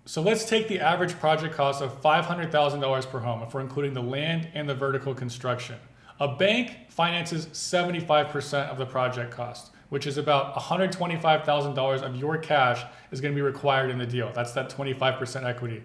So let's take the average project cost of $500,000 per home if we're including the land and the vertical construction. A bank finances 75% of the project cost, which is about $125,000 of your cash is going to be required in the deal. That's that 25% equity.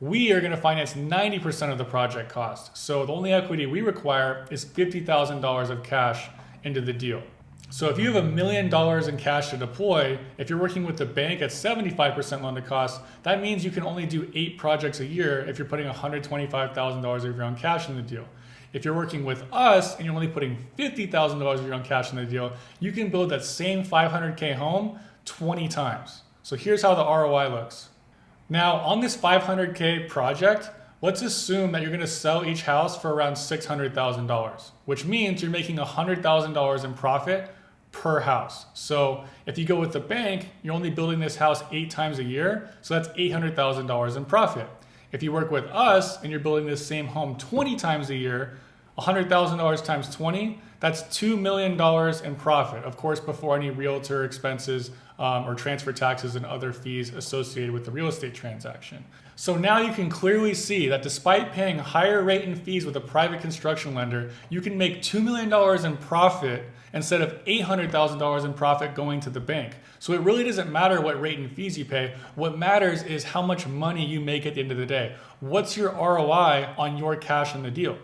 We are going to finance 90% of the project cost. So the only equity we require is $50,000 of cash into the deal. So if you have $1 million in cash to deploy, if you're working with the bank at 75% loan to cost, that means you can only do 8 projects a year if you're putting $125,000 of your own cash in the deal. If you're working with us and you're only putting $50,000 of your own cash in the deal, you can build that same 500K home 20 times. So here's how the ROI looks. Now on this 500K project, let's assume that you're going to sell each house for around $600,000, which means you're making $100,000 in profit per house. So if you go with the bank, you're only building this house 8 times a year, so that's $800,000 in profit. If you work with us and you're building this same home 20 times a year, $100,000 times 20, that's $2 million in profit. Of course, before any realtor expenses or transfer taxes and other fees associated with the real estate transaction. So now you can clearly see that despite paying higher rate and fees with a private construction lender, you can make $2 million in profit instead of $800,000 in profit going to the bank. So it really doesn't matter what rate and fees you pay. What matters is how much money you make at the end of the day. What's your ROI on your cash in the deal?